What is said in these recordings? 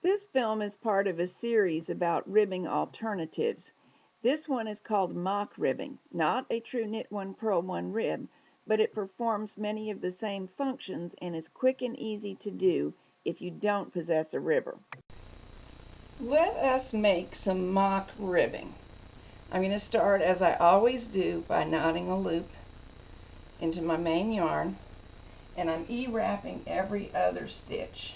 This film is part of a series about ribbing alternatives. This one is called mock ribbing, not a true knit one purl one rib, but it performs many of the same functions and is quick and easy to do if you don't possess a ribber. Let us make some mock ribbing. I'm going to start, as I always do, by knotting a loop into my main yarn, and I'm E-wrapping every other stitch.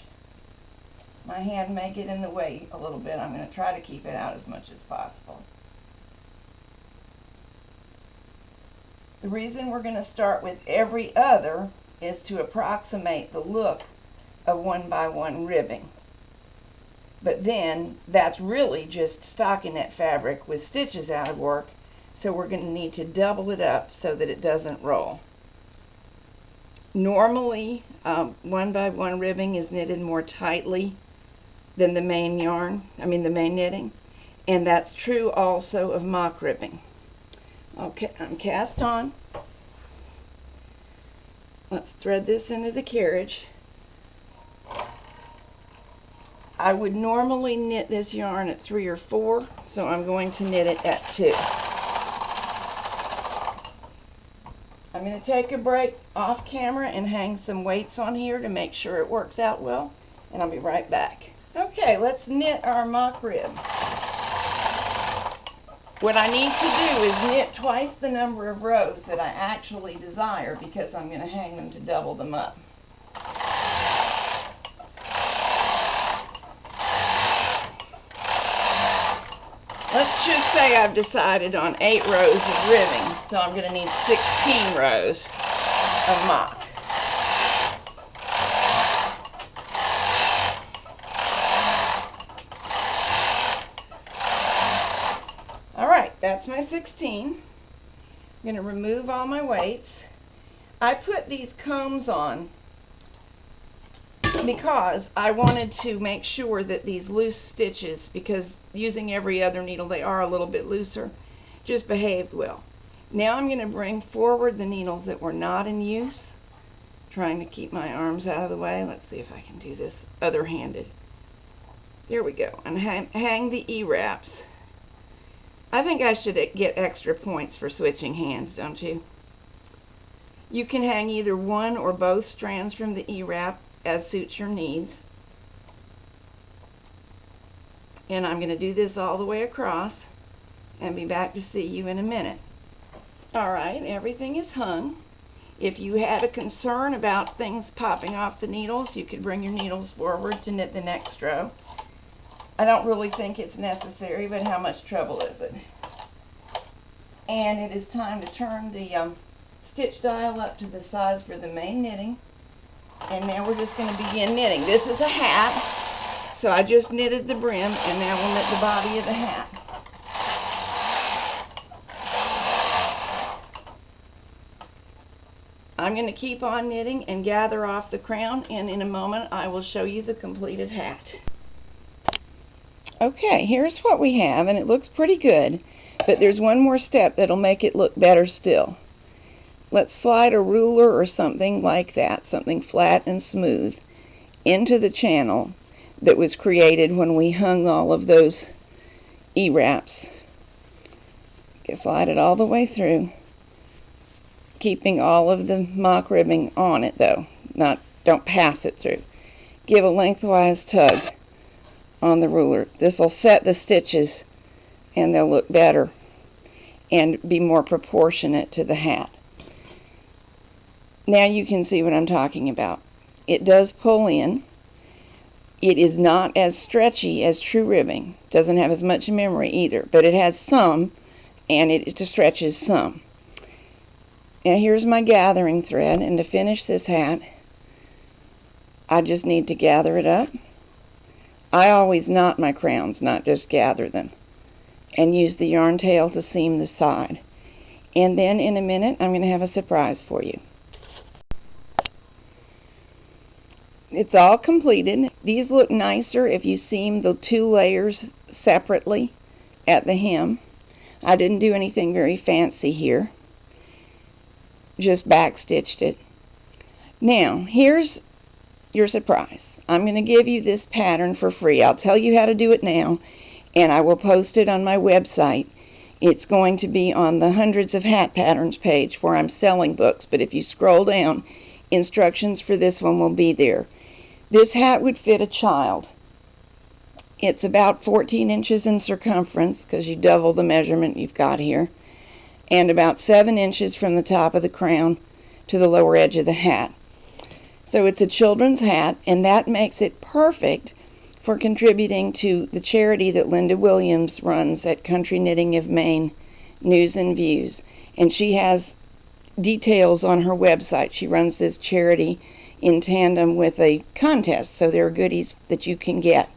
My hand may get in the way a little bit. I'm going to try to keep it out as much as possible. The reason we're going to start with every other is to approximate the look of 1x1 ribbing. But then that's really just stockinette fabric with stitches out of work, so we're going to need to double it up so that it doesn't roll. Normally 1x1 ribbing is knitted more tightly than the main knitting, and that's true also of mock ribbing. Okay, I'm cast on. Let's thread this into the carriage. I would normally knit this yarn at 3 or 4, so I'm going to knit it at 2. I'm going to take a break off camera and hang some weights on here to make sure it works out well, and I'll be right back. Okay, let's knit our mock rib. What I need to do is knit twice the number of rows that I actually desire, because I'm going to hang them to double them up. Let's just say I've decided on 8 rows of ribbing, so I'm going to need 16 rows of mock. Alright, that's my 16. I'm going to remove all my weights. I put these combs on because I wanted to make sure that these loose stitches, because using every other needle they are a little bit looser, just behaved well. Now I'm going to bring forward the needles that were not in use, trying to keep my arms out of the way. Let's see if I can do this other-handed. There we go. And hang the E-wraps. I think I should get extra points for switching hands, don't you? You can hang either one or both strands from the E-wrap as suits your needs. And I'm going to do this all the way across and be back to see you in a minute. Alright, everything is hung. If you had a concern about things popping off the needles, you could bring your needles forward to knit the next row. I don't really think it's necessary, but how much trouble is it? And it is time to turn the stitch dial up to the size for the main knitting. And now we're just going to begin knitting. This is a hat, so I just knitted the brim, and now we'll knit the body of the hat. I'm going to keep on knitting and gather off the crown, and in a moment I will show you the completed hat. Okay, here's what we have, and it looks pretty good, but there's one more step that'll make it look better still. Let's slide a ruler or something like that, something flat and smooth, into the channel that was created when we hung all of those E-wraps. Slide it all the way through, keeping all of the mock ribbing on it though. Don't pass it through. Give a lengthwise tug on the ruler. This will set the stitches and they'll look better and be more proportionate to the hat. Now you can see what I'm talking about. It does pull in. It is not as stretchy as true ribbing. Doesn't have as much memory either, but it has some, and it stretches some. Now here's my gathering thread, and to finish this hat, I just need to gather it up. I always knot my crowns, not just gather them, and use the yarn tail to seam the side. And then in a minute, I'm going to have a surprise for you. It's all completed. These look nicer if you seam the 2 layers separately at the hem. I didn't do anything very fancy here. Just back stitched it. Now, here's your surprise. I'm going to give you this pattern for free. I'll tell you how to do it now, and I will post it on my website. It's going to be on the Hundreds of Hat Patterns page where I'm selling books, but if you scroll down, instructions for this one will be there. This hat would fit a child. It's about 14 inches in circumference, because you double the measurement you've got here, and about 7 inches from the top of the crown to the lower edge of the hat. So it's a children's hat, and that makes it perfect for contributing to the charity that Linda Williams runs at Country Knitting of Maine News and Views. And she has details on her website. She runs this charity in tandem with a contest, so there are goodies that you can get.